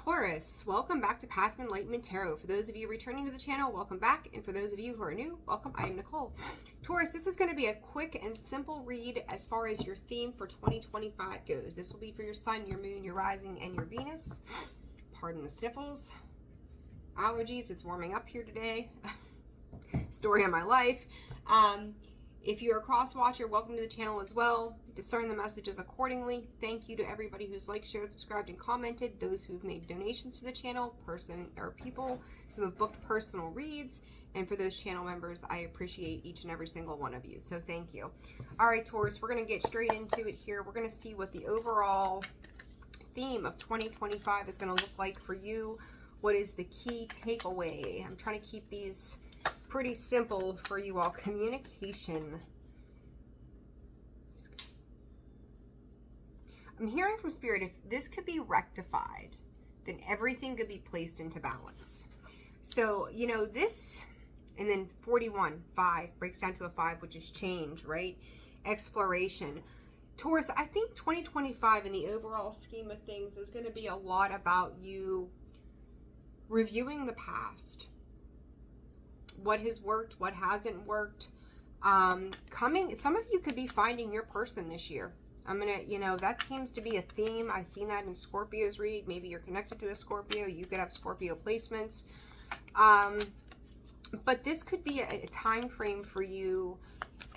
Taurus, welcome back to Path of Enlightenment Tarot. For those of you returning to the channel, welcome back. And for those of you who are new, welcome. I am Nicole. Taurus, this is going to be a quick and simple read as far as your theme for 2025 goes. This will be for your sun, your moon, your rising, and your Venus. Pardon the sniffles. Allergies, it's warming up here today. Story of my life. If you're a cross watcher, welcome to the channel as well. Discern the messages accordingly. Thank you to everybody who's liked, shared, subscribed, and commented. Those who've made donations to the channel, people who have booked personal reads, and for those channel members, I appreciate each and every single one of you. So thank you. All right, Taurus, we're going to get straight into it here. We're going to see what the overall theme of 2025 is going to look like for you. What is the key takeaway? I'm trying to keep these pretty simple for you all. Communication. I'm hearing from Spirit, if this could be rectified, then everything could be placed into balance. So, you know, this, and then 41, 5, breaks down to a 5, which is change, right? Exploration. Taurus, I think 2025 in the overall scheme of things is going to be a lot about you reviewing the past. What has worked, what hasn't worked. Some of you could be finding your person this year. That seems to be a theme. I've seen that in Scorpio's read. Maybe you're connected to a Scorpio. You could have Scorpio placements. But this could be a time frame for you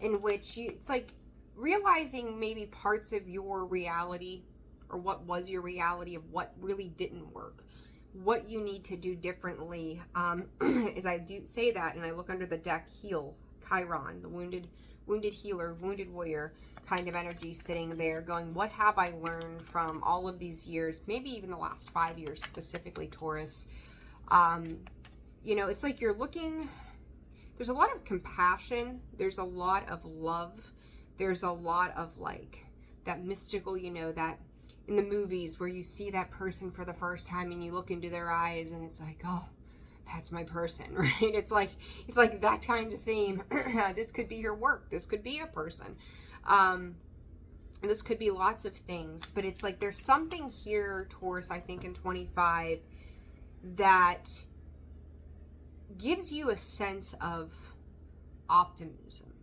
in which it's like realizing maybe parts of your reality, or what was your reality, of what really didn't work, what you need to do differently. As I do say that, and I look under the deck, heal, Chiron, the wounded healer, wounded warrior kind of energy sitting there going, what have I learned from all of these years, maybe even the last 5 years specifically, Taurus. It's like you're looking, there's a lot of compassion, there's a lot of love, there's a lot of like that mystical, that in the movies where you see that person for the first time and you look into their eyes and it's like, oh, that's my person, right? It's like that kind of theme. This could be your work. This could be a person. This could be lots of things, but it's like there's something here, Taurus, I think in 25 that gives you a sense of optimism.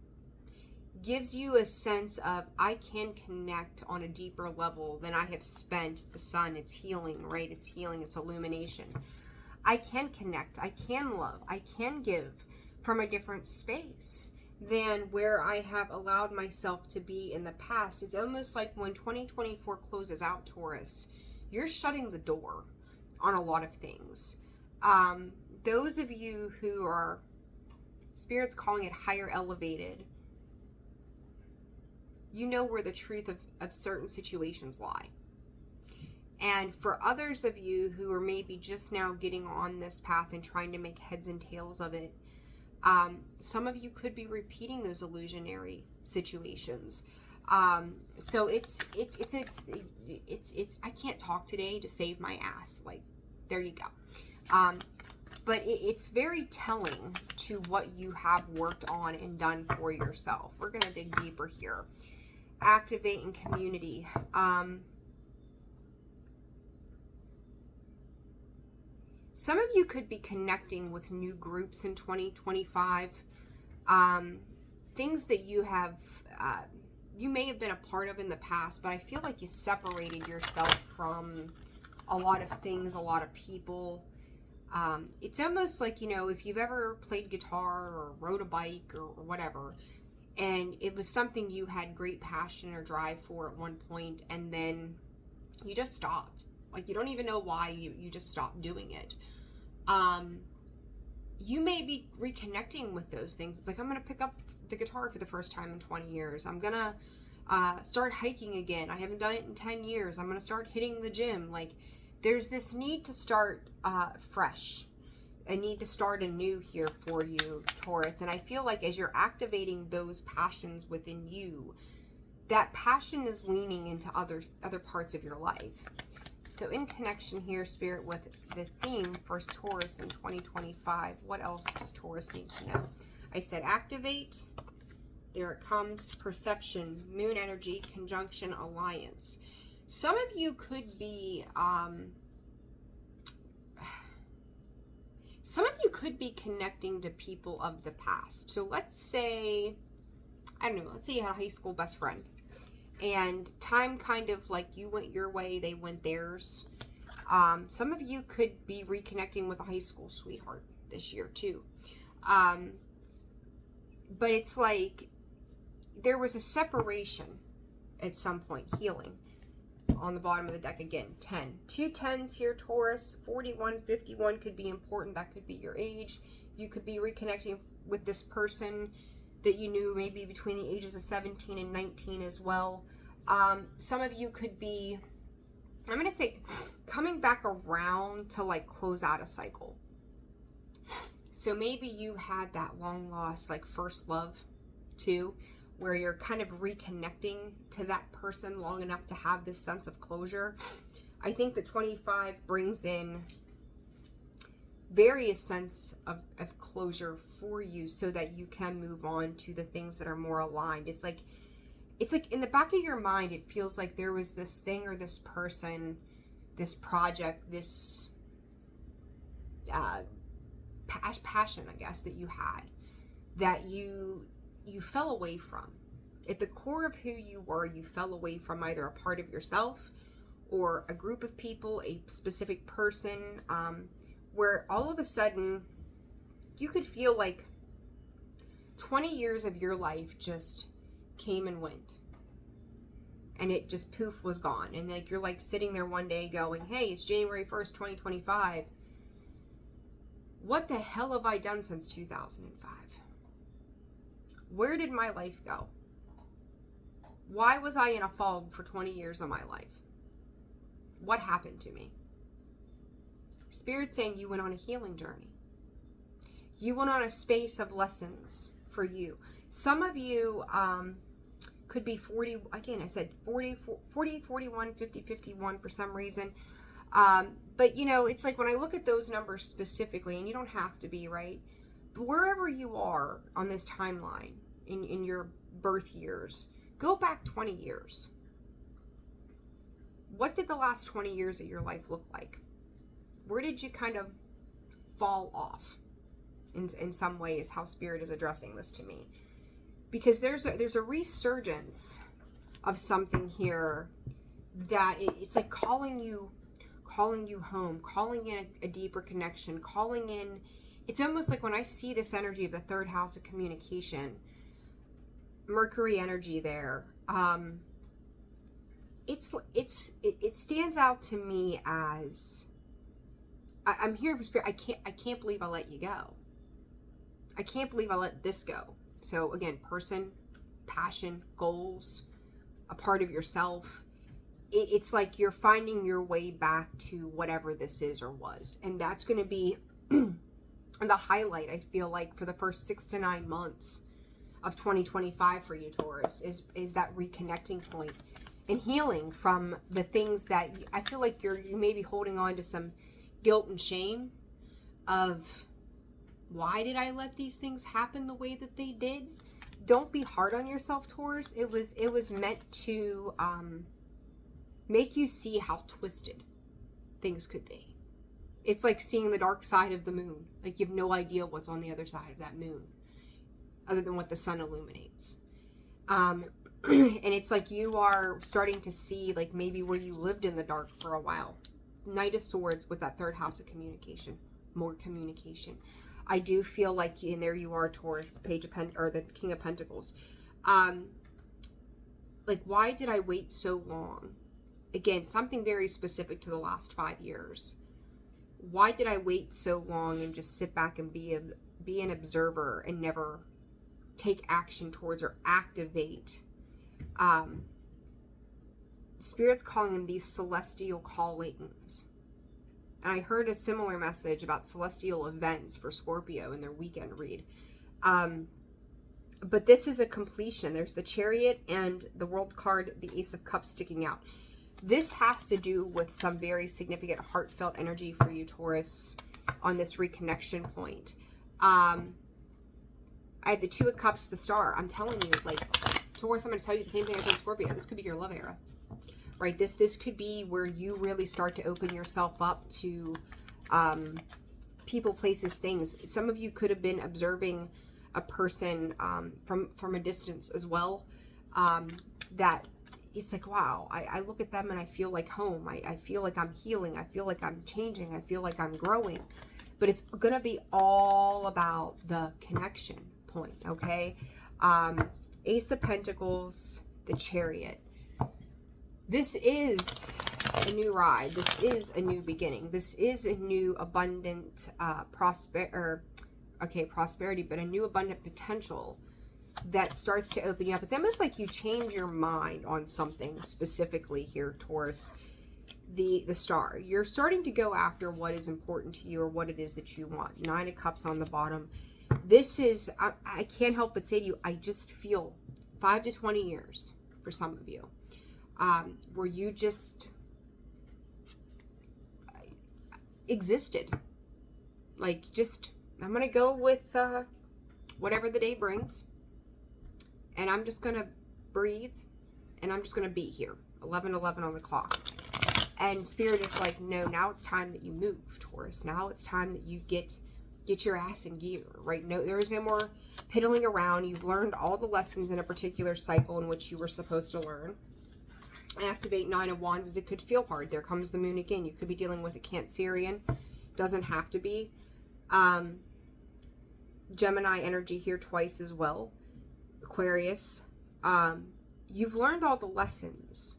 Gives you a sense of, I can connect on a deeper level than I have spent. The sun, it's healing, right? It's healing, it's illumination. I can connect, I can love, I can give from a different space than where I have allowed myself to be in the past. It's almost like when 2024 closes out, Taurus, you're shutting the door on a lot of things. Those of you who are, Spirit's calling it higher elevated, you know where the truth of certain situations lie. And for others of you who are maybe just now getting on this path and trying to make heads and tails of it, some of you could be repeating those illusionary situations. So it's I can't talk today to save my ass. Like, there you go. But it's very telling to what you have worked on and done for yourself. We're going to dig deeper here. Activate in community. Some of you could be connecting with new groups in 2025. Things that you have, you may have been a part of in the past, but I feel like you separated yourself from a lot of things, a lot of people. It's almost like, if you've ever played guitar or rode a bike or whatever, and it was something you had great passion or drive for at one point, and then you just stopped. Like, you don't even know why you just stopped doing it. You may be reconnecting with those things. It's like, I'm going to pick up the guitar for the first time in 20 years. I'm going to start hiking again. I haven't done it in 10 years. I'm going to start hitting the gym. Like, there's this need to start fresh. A need to start anew here for you, Taurus. And I feel like as you're activating those passions within you, that passion is leaning into other parts of your life. So in connection here, Spirit, with the theme for Taurus in 2025, what else does Taurus need to know? I said activate. There it comes. Perception, moon energy, conjunction, alliance. Some of you could be Some of you could be connecting to people of the past. So let's say, I don't know, let's say you had a high school best friend. And time kind of like you went your way, they went theirs. Some of you could be reconnecting with a high school sweetheart this year too. But it's like there was a separation at some point, healing. On the bottom of the deck again, 10. 2 10s here, Taurus. 41, 51 could be important. That could be your age. You could be reconnecting with this person that you knew maybe between the ages of 17 and 19 as well. Some of you could be, I'm going to say, coming back around to like close out a cycle. So maybe you had that long lost like first love too, where you're kind of reconnecting to that person long enough to have this sense of closure. I think the 25 brings in various sense of closure for you so that you can move on to the things that are more aligned. It's like in the back of your mind, it feels like there was this thing or this person, this project, this passion, I guess, that you had that you fell away from. At the core of who you were, you fell away from either a part of yourself or a group of people, a specific person, where all of a sudden you could feel like 20 years of your life just came and went. And it just poof was gone. And like you're like sitting there one day going, hey, it's January 1st, 2025. What the hell have I done since 2005? Where did my life go? Why was I in a fog for 20 years of my life? What happened to me? Spirit's saying you went on a healing journey. You went on a space of lessons for you. Some of you could be 40, again, I said 40, 41, 50, 51 for some reason. But, you know, it's like when I look at those numbers specifically, and you don't have to be, right? But wherever you are on this timeline in your birth years, go back 20 years. What did the last 20 years of your life look like? Where did you kind of fall off in some ways, how Spirit is addressing this to me? Because there's a resurgence of something here that it's like calling you home, calling in a deeper connection, calling in. It's almost like when I see this energy of the third house of communication, Mercury energy there, it stands out to me as I'm here for Spirit. I can't believe I let you go. I can't believe I let this go. So again, person, passion, goals, a part of yourself. It's like you're finding your way back to whatever this is or was. And that's going to be the highlight, I feel like, for the first 6 to 9 months of 2025 for you, Taurus, is that reconnecting point and healing from the things that I feel like you may be holding on to some guilt and shame of, why did I let these things happen the way that they did? Don't be hard on yourself, Taurus. It was meant to make you see how twisted things could be. It's like seeing the dark side of the moon. Like you have no idea what's on the other side of that moon, other than what the sun illuminates. And it's like you are starting to see like maybe where you lived in the dark for a while. Knight of Swords with that third house of communication, more communication. I do feel like, and there you are, Taurus, Page of or the King of Pentacles. Like, why did I wait so long? Again, something very specific to the last 5 years. Why did I wait so long and just sit back and be an observer and never take action towards or activate? Spirit's calling them these celestial callings. And I heard a similar message about celestial events for Scorpio in their weekend read. But this is a completion. There's the Chariot and the World card, the Ace of Cups sticking out. This has to do with some very significant heartfelt energy for you, Taurus, on this reconnection point. I have the Two of Cups, the Star. I'm telling you, like, Taurus, I'm going to tell you the same thing I told Scorpio. This could be your love era. Right, this could be where you really start to open yourself up to people, places, things. Some of you could have been observing a person from a distance as well, that it's like, wow, I look at them and I feel like home. I feel like I'm healing. I feel like I'm changing. I feel like I'm growing. But it's going to be all about the connection point, okay? Ace of Pentacles, the Chariot. This is a new ride. This is a new beginning. This is a new abundant prosperity, but a new abundant potential that starts to open you up. It's almost like you change your mind on something specifically here, Taurus. The Star. You're starting to go after what is important to you, or what it is that you want. 9 of Cups on the bottom. This is, I can't help but say to you, I just feel 5 to 20 years for some of you, where you just existed. Like, just, I'm going to go with whatever the day brings. And I'm just going to breathe. And I'm just going to be here. 11:11 on the clock. And Spirit is like, no, now it's time that you move, Taurus. Now it's time that you get your ass in gear, right? No, there is no more piddling around. You've learned all the lessons in a particular cycle in which you were supposed to learn. Activate 9 of Wands, as it could feel hard. There comes the moon again. You could be dealing with a Cancerian. Doesn't have to be. Gemini energy here twice as well. Aquarius. You've learned all the lessons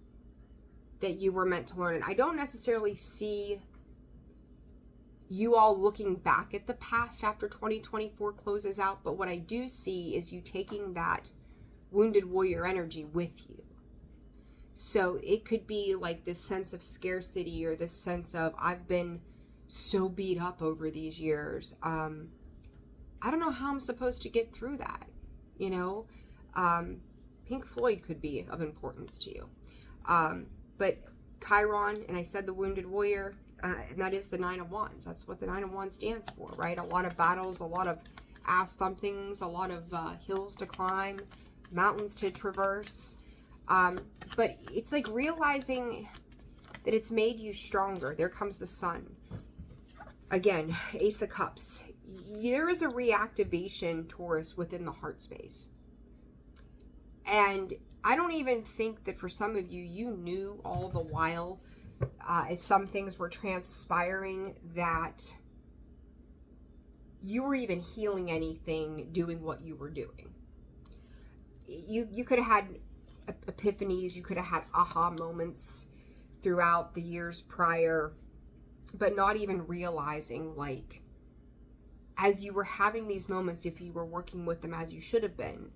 that you were meant to learn. And I don't necessarily see you all looking back at the past after 2024 closes out. But what I do see is you taking that wounded warrior energy with you. So it could be like this sense of scarcity, or this sense of, I've been so beat up over these years. I don't know how I'm supposed to get through that. You know, Pink Floyd could be of importance to you. But Chiron, and I said the wounded warrior, and that is the 9 of Wands. That's what the 9 of Wands stands for, right? A lot of battles, a lot of ass thumpings, a lot of hills to climb, mountains to traverse. But it's like realizing that it's made you stronger. There comes the Sun. Again, Ace of Cups. There is a reactivation, Taurus, within the heart space. And I don't even think that for some of you, you knew all the while, as some things were transpiring, that you were even healing anything doing what you were doing. You could have had epiphanies, you could have had aha moments throughout the years prior, but not even realizing, like, as you were having these moments, if you were working with them as you should have been,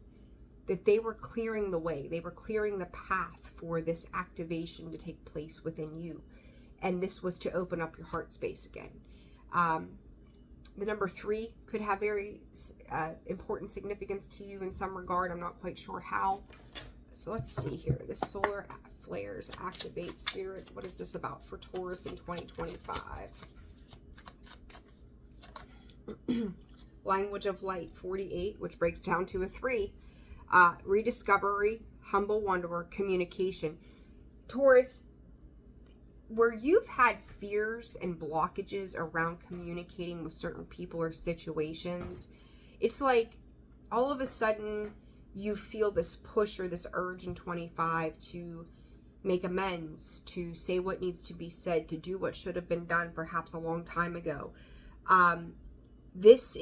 that they were clearing the way, they were clearing the path for this activation to take place within you. And this was to open up your heart space again. The number 3 could have very important significance to you in some regard. I'm not quite sure how. So let's see here. The solar flares activate spirit. What is this about for Taurus in 2025? Language of light, 48, which breaks down to a 3. Rediscovery, humble wanderer, communication. Taurus, where you've had fears and blockages around communicating with certain people or situations, it's like all of a sudden you feel this push or this urge in 25 to make amends, to say what needs to be said, to do what should have been done perhaps a long time ago. This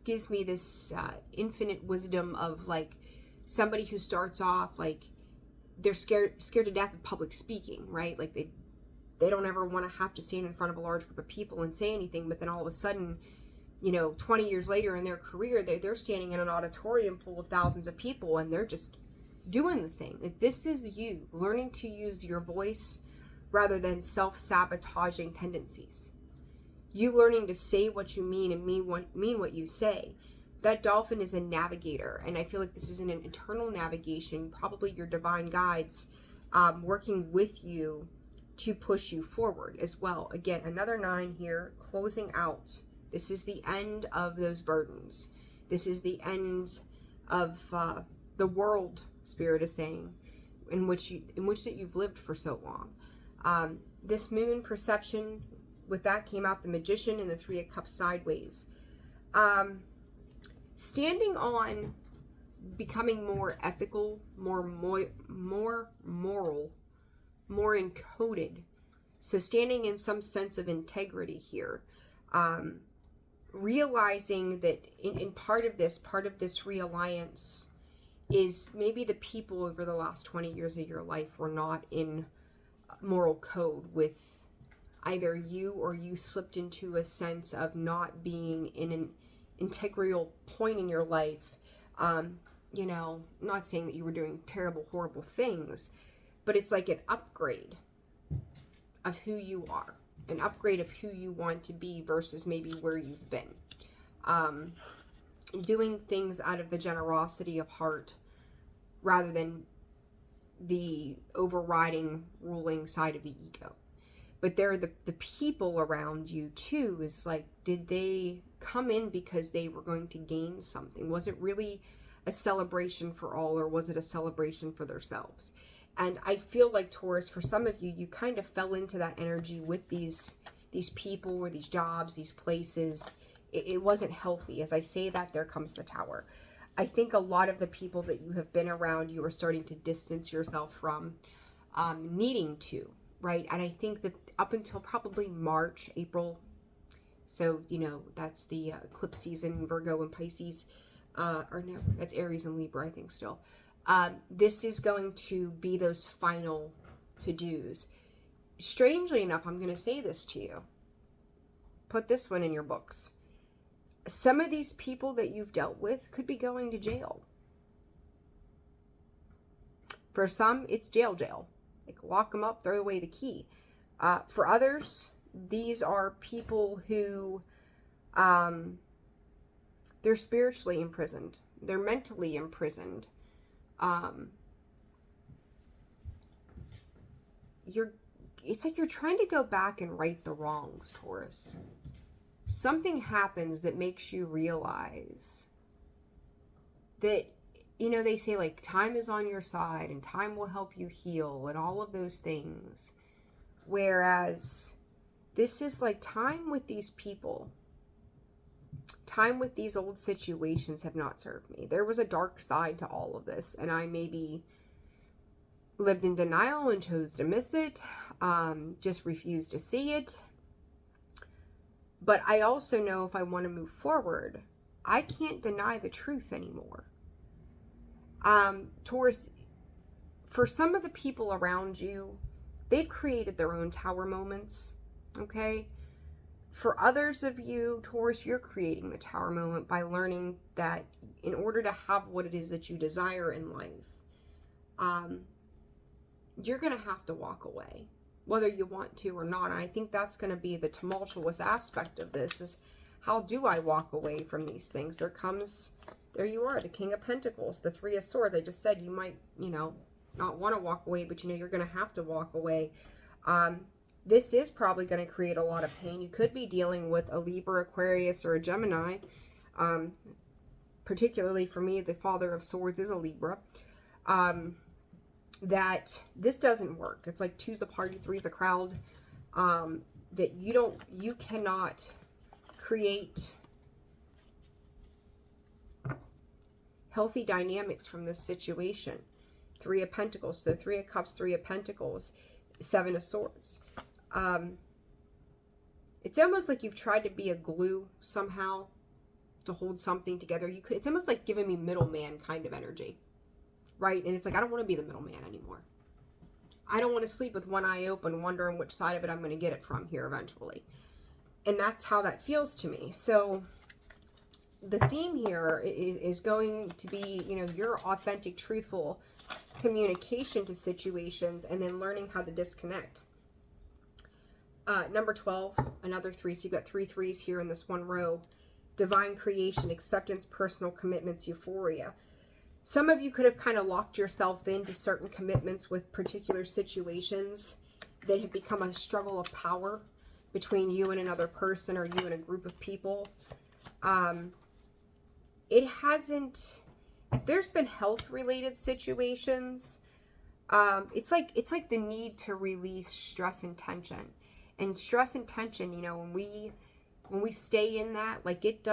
gives me this infinite wisdom of, like, somebody who starts off like they're scared to death of public speaking, right? Like they don't ever want to have to stand in front of a large group of people and say anything, but then all of a sudden, you know, 20 years later in their career, they're standing in an auditorium full of thousands of people and they're just doing the thing. Like, this is you learning to use your voice rather than self-sabotaging tendencies. You learning to say what you mean and mean what you say. That dolphin is a navigator, and I feel like this is an internal navigation, probably your divine guides working with you to push you forward as well. Again, another 9 here, closing out. This is the end of those burdens. This is the end of the world, Spirit is saying, in which that you've lived for so long. This moon perception, with that came out the Magician and the Three of Cups sideways. Standing on becoming more ethical, more moral, more encoded. So standing in some sense of integrity here. Realizing that in part of this realliance is maybe the people over the last 20 years of your life were not in moral code with either you, or you slipped into a sense of not being in an integral point in your life. You know, not saying that you were doing terrible, horrible things, but it's like an upgrade of who you are, an upgrade of who you want to be versus maybe where you've been. Doing things out of the generosity of heart rather than the overriding, ruling side of the ego. But they're the people around you too, is like, did they come in because they were going to gain something? Was it really a celebration for all, or was it a celebration for themselves? And I feel like, Taurus, for some of you, you kind of fell into that energy with these people or these jobs, these places. It wasn't healthy. As I say that, there comes the Tower. I think a lot of the people that you have been around, you are starting to distance yourself from, needing to, right? And I think that up until probably March, April, so, you know, that's the eclipse season, Virgo and Pisces, or no, that's Aries and Libra, I think still. This is going to be those final to-dos. Strangely enough, I'm going to say this to you. Put this one in your books. Some of these people that you've dealt with could be going to jail. For some, it's jail. Like, lock them up, throw away the key. For others, these are people who, they're spiritually imprisoned. They're mentally imprisoned. It's like you're trying to go back and right the wrongs, Taurus. Something happens that makes you realize that, you know, they say like time is on your side and time will help you heal and all of those things. Whereas this is like time with these people, time with these old situations have not served me. There was a dark side to all of this, and I maybe lived in denial and chose to miss it, just refused to see it. But I also know if I want to move forward, I can't deny the truth anymore. Taurus, for some of the people around you, they've created their own Tower moments, okay? For others of you, Taurus, you're creating the Tower moment by learning that in order to have what it is that you desire in life, you're going to have to walk away, whether you want to or not. And I think that's going to be the tumultuous aspect of this, is how do I walk away from these things? There you are, the King of Pentacles, the Three of Swords. I just said you might, you know, not want to walk away, but you know you're going to have to walk away. This is probably going to create a lot of pain. You could be dealing with a Libra, Aquarius, or a Gemini. Particularly for me, the Father of Swords is a Libra. That this doesn't work. It's like two's a party, three's a crowd. That you cannot create healthy dynamics from this situation. Three of Pentacles, so Three of Cups, Three of Pentacles, Seven of Swords. It's almost like you've tried to be a glue somehow to hold something together. It's almost like giving me middleman kind of energy, right? And it's like, I don't want to be the middleman anymore. I don't want to sleep with one eye open, wondering which side of it I'm going to get it from here eventually. And that's how that feels to me. So the theme here is going to be, you know, your authentic, truthful communication to situations, and then learning how to disconnect. Number 12, another 3. So you've got 3 3s here in this one row. Divine creation, acceptance, personal commitments, euphoria. Some of you could have kind of locked yourself into certain commitments with particular situations that have become a struggle of power between you and another person, or you and a group of people. It hasn't, if there's been health related situations, it's like the need to release stress and tension. And stress and tension, you know, when we stay in that, like it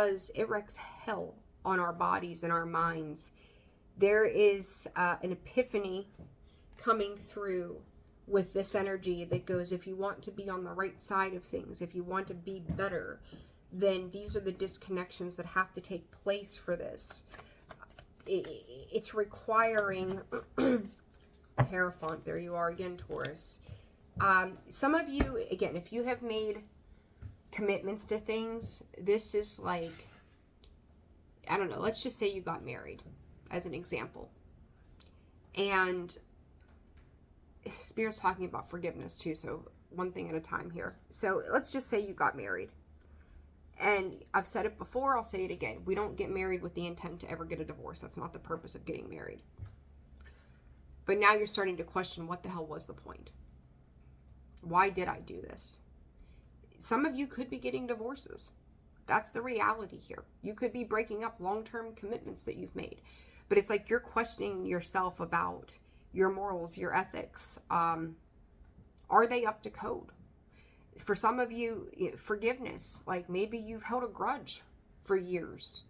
wreaks hell on our bodies and our minds. There is an epiphany coming through with this energy that goes, if you want to be on the right side of things, if you want to be better, then these are the disconnections that have to take place for this. It's requiring Hierophant, there you are again, Taurus. Some of you, again, if you have made commitments to things, this is like, I don't know, let's just say you got married as an example. And Spirit's talking about forgiveness too, so one thing at a time here. So let's just say you got married. And I've said it before, I'll say it again. We don't get married with the intent to ever get a divorce. That's not the purpose of getting married. But now you're starting to question, what the hell was the point? Why did I do this? Some of you could be getting divorces. That's the reality here. You could be breaking up long-term commitments that you've made. But it's like you're questioning yourself about your morals, your ethics. Are they up to code? For some of you, forgiveness, like maybe you've held a grudge for years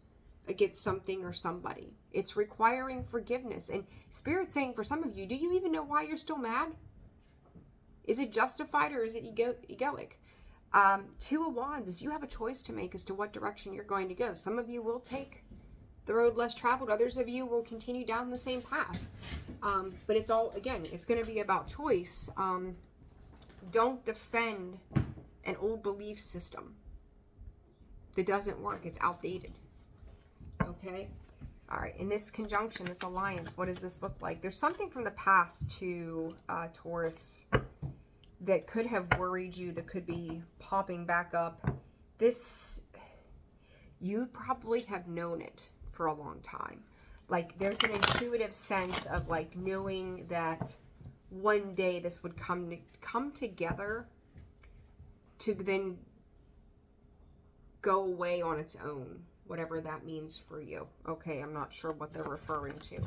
against something or somebody. It's requiring forgiveness. And Spirit's saying for some of you, do you even know why you're still mad? Is it justified or is it egoic? Two of Wands is you have a choice to make as to what direction you're going to go. Some of you will take the road less traveled. Others of you will continue down the same path. But it's all, again, it's going to be about choice. Don't defend an old belief system that doesn't work. It's outdated. Okay? All right. In this conjunction, this alliance, what does this look like? There's something from the past to Taurus that could have worried you, that could be popping back up. This, you probably have known it for a long time. Like there's an intuitive sense of like knowing that one day this would come together to then go away on its own, whatever that means for you. Okay, I'm not sure what they're referring to.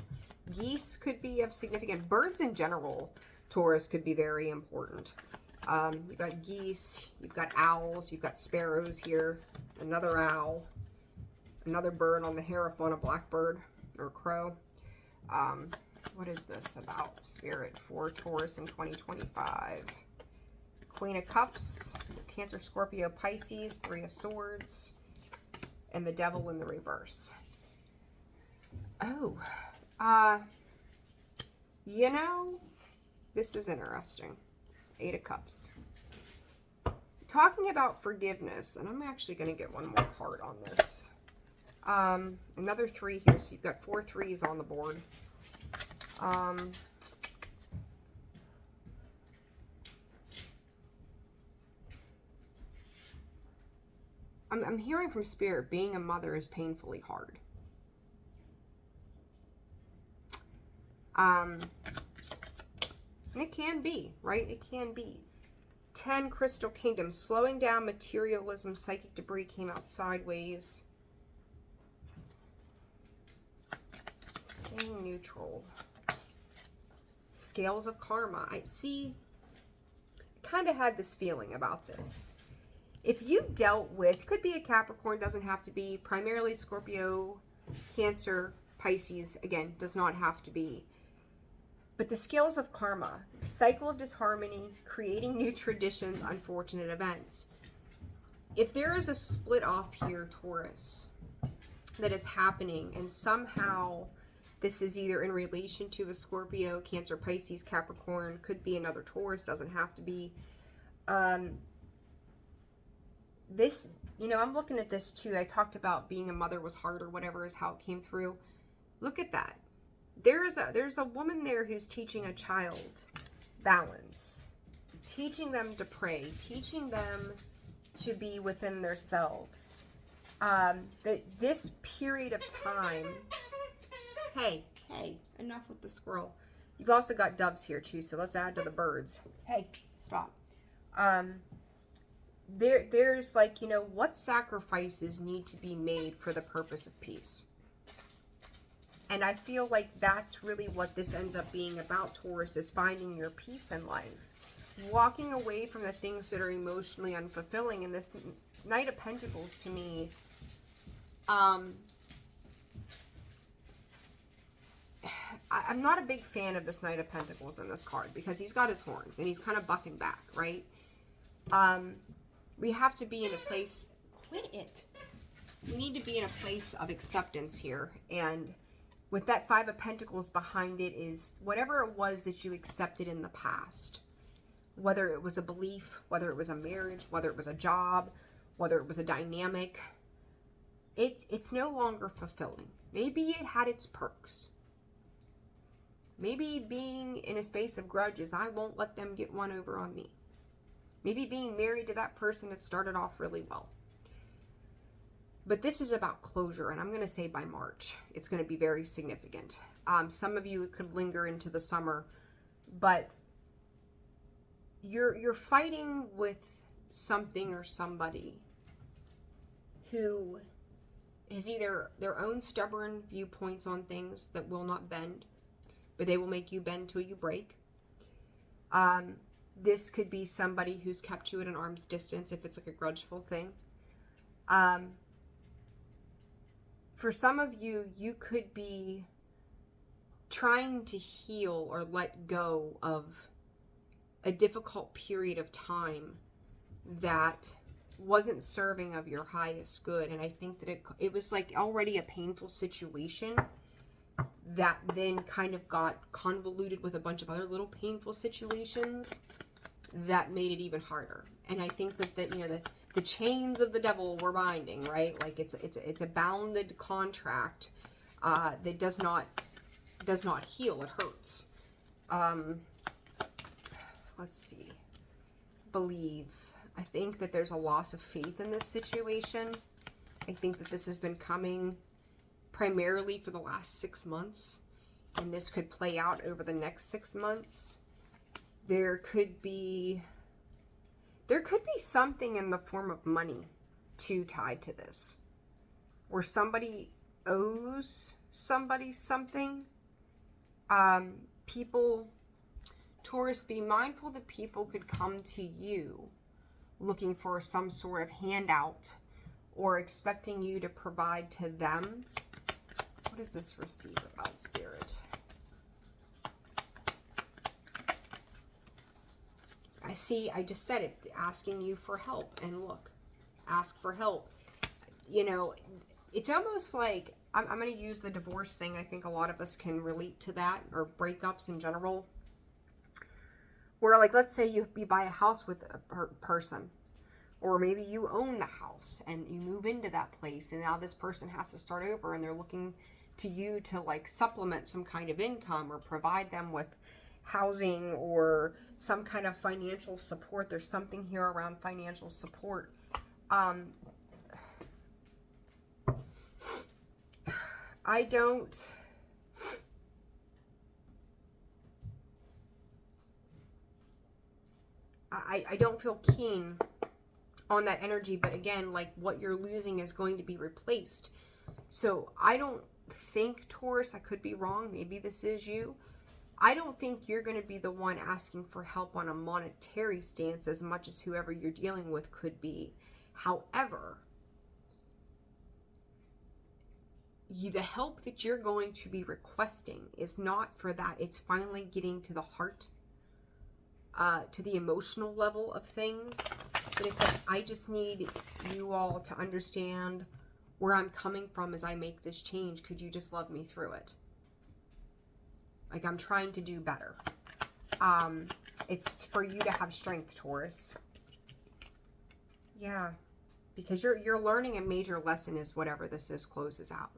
Geese could be of significant. Birds in general, Taurus, could be very important. You've got geese, you've got owls, you've got sparrows here, another owl, another bird on the Hierophant, a blackbird or crow. What is this about, Spirit, for Taurus in 2025? Queen of Cups, so Cancer, Scorpio, Pisces, Three of Swords, and the Devil in the reverse. Oh, you know, this is interesting. Eight of Cups. Talking about forgiveness, and I'm actually going to get one more card on this. Another three here, so you've got 4 threes on the board. I'm hearing from Spirit, being a mother is painfully hard. And it can be, right? It can be. 10, Crystal Kingdom. Slowing down materialism. Psychic debris came out sideways. Staying neutral. Scales of Karma. I see. Kind of had this feeling about this. If you dealt with, could be a Capricorn, doesn't have to be. Primarily Scorpio, Cancer, Pisces. Again, does not have to be. But the scales of karma, cycle of disharmony, creating new traditions, unfortunate events. If there is a split off here, Taurus, that is happening, and somehow this is either in relation to a Scorpio, Cancer, Pisces, Capricorn, could be another Taurus, doesn't have to be. This, you know, I'm looking at this too. I talked about being a mother was hard or whatever is how it came through. Look at that. There's a woman there who's teaching a child balance, teaching them to pray, teaching them to be within themselves. That this period of time, hey, enough with the squirrel. You've also got doves here too, so let's add to the birds. Hey, stop. There's like, you know, what sacrifices need to be made for the purpose of peace? And I feel like that's really what this ends up being about, Taurus, is finding your peace in life. walking away from the things that are emotionally unfulfilling. And this Knight of Pentacles to me, I'm not a big fan of this Knight of Pentacles in this card because he's got his horns and he's kind of bucking back, right? We have to be in a place, quit it. We need to be in a place of acceptance here. And with that Five of Pentacles behind it is whatever it was that you accepted in the past. Whether it was a belief, whether it was a marriage, whether it was a job, whether it was a dynamic. It's no longer fulfilling. Maybe it had its perks. Maybe being in a space of grudges, I won't let them get one over on me. Maybe being married to that person that started off really well. But this is about closure, and I'm going to say by March, it's going to be very significant. Some of you, it could linger into the summer, but you're fighting with something or somebody who has either their own stubborn viewpoints on things that will not bend, but they will make you bend till you break. This could be somebody who's kept you at an arm's distance if it's like a grudgeful thing. For some of you, you could be trying to heal or let go of a difficult period of time that wasn't serving of your highest good. And I think that it was like already a painful situation that then kind of got convoluted with a bunch of other little painful situations that made it even harder. And I think that the chains of the devil were binding, right? Like it's a bounded contract that does not heal. It hurts. Let's see. Believe. I think that there's a loss of faith in this situation. I think that this has been coming primarily for the last 6 months, and this could play out over the next 6 months. There could be something in the form of money too tied to this, where somebody owes somebody something. People, Taurus, be mindful that people could come to you looking for some sort of handout or expecting you to provide to them. What does this receive about, Spirit? I just said it, asking you for help. And look, ask for help. You know, it's almost like, I'm going to use the divorce thing. I think a lot of us can relate to that, or breakups in general. Where, like, let's say you buy a house with a person, or maybe you own the house and you move into that place, and now this person has to start over, and they're looking to you to, like, supplement some kind of income or provide them with housing or some kind of financial support. There's something here around financial support. I don't feel keen on that energy, but again, like, what you're losing is going to be replaced. So I don't think, Taurus, I could be wrong, maybe this is you, I don't think you're going to be the one asking for help on a monetary stance as much as whoever you're dealing with could be. However, the help that you're going to be requesting is not for that. It's finally getting to the heart, to the emotional level of things. But it's like, I just need you all to understand where I'm coming from as I make this change. Could you just love me through it? Like, I'm trying to do better. It's for you to have strength, Taurus. Yeah. Because you're learning a major lesson as whatever this is closes out.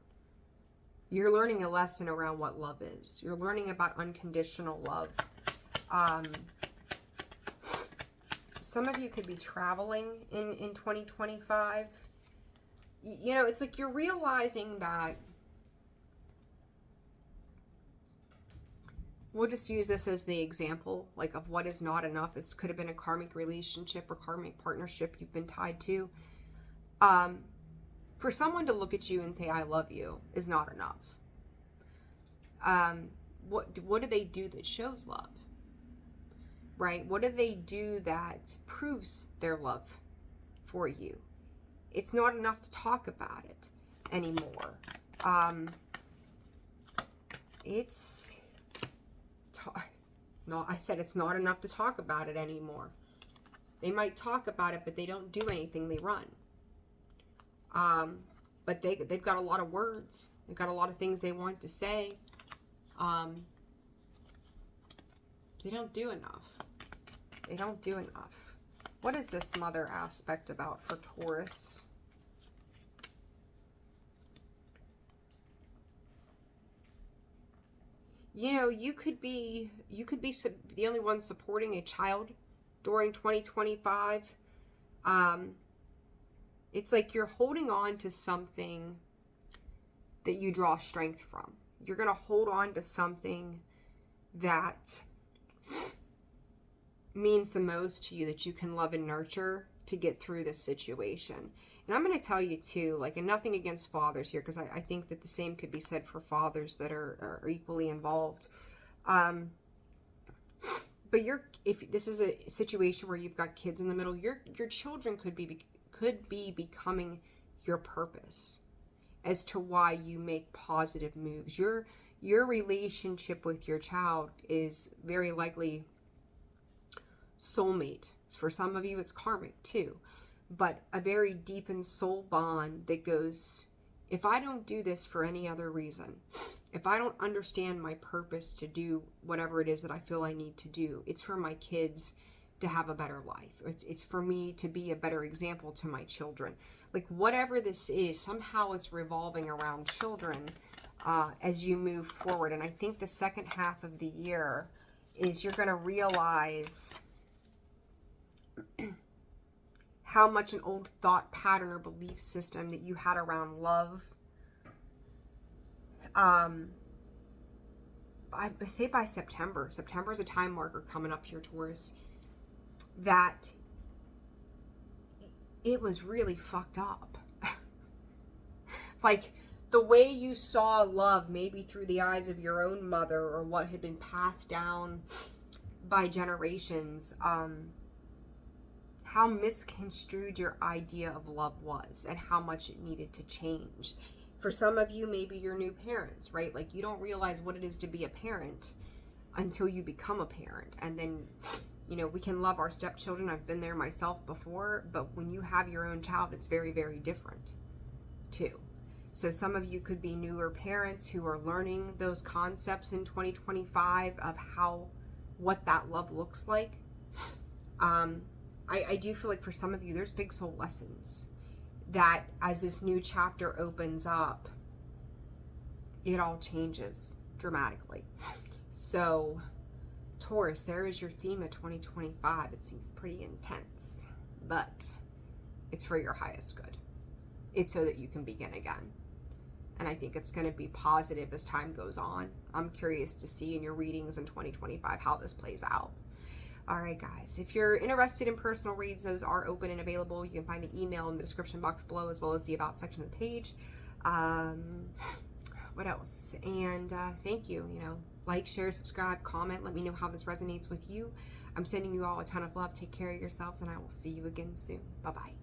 You're learning a lesson around what love is. You're learning about unconditional love. Some of you could be traveling in 2025. You know, it's like you're realizing that, we'll just use this as the example, like, of what is not enough. It could have been a karmic relationship or karmic partnership you've been tied to. For someone to look at you and say, I love you, is not enough. What do they do that shows love? right? What do they do that proves their love for you? It's not enough to talk about it anymore. No, I said it's not enough to talk about it anymore. They might talk about it, but they don't do anything. They run. But they've got a lot of words. They've got a lot of things they want to say. They don't do enough. They don't do enough. What is this mother aspect about for Taurus? You know, you could be the only one supporting a child during 2025. It's like you're holding on to something that you draw strength from. You're going to hold on to something that means the most to you, that you can love and nurture to get through this situation. And I'm going to tell you too, like, and nothing against fathers here, because I think that the same could be said for fathers that are equally involved. But if this is a situation where you've got kids in the middle, your children could be becoming your purpose as to why you make positive moves. Your relationship with your child is very likely soulmate. For some of you, it's karmic too, but a very deepened soul bond that goes, if I don't do this for any other reason, if I don't understand my purpose to do whatever it is that I feel I need to do, it's for my kids to have a better life. It's for me to be a better example to my children. Like, whatever this is, somehow it's revolving around children as you move forward. And I think the second half of the year is you're going to realize how much an old thought pattern or belief system that you had around love, I say by September is a time marker coming up here, Taurus, that it was really fucked up. Like, the way you saw love, maybe through the eyes of your own mother or what had been passed down by generations, how misconstrued your idea of love was and how much it needed to change. For some of you, maybe you're new parents, right? Like, you don't realize what it is to be a parent until you become a parent. And then, you know, we can love our stepchildren. I've been there myself before, but when you have your own child, it's very, very different too. So some of you could be newer parents who are learning those concepts in 2025 of what that love looks like. I do feel like for some of you, there's big soul lessons that as this new chapter opens up, it all changes dramatically. So Taurus, there is your theme of 2025. It seems pretty intense, but it's for your highest good. It's so that you can begin again. And I think it's going to be positive as time goes on. I'm curious to see in your readings in 2025 how this plays out. All right, guys, if you're interested in personal reads, those are open and available. You can find the email in the description box below, as well as the about section of the page. What else? And thank you. You know, like, share, subscribe, comment. Let me know how this resonates with you. I'm sending you all a ton of love. Take care of yourselves, and I will see you again soon. Bye-bye.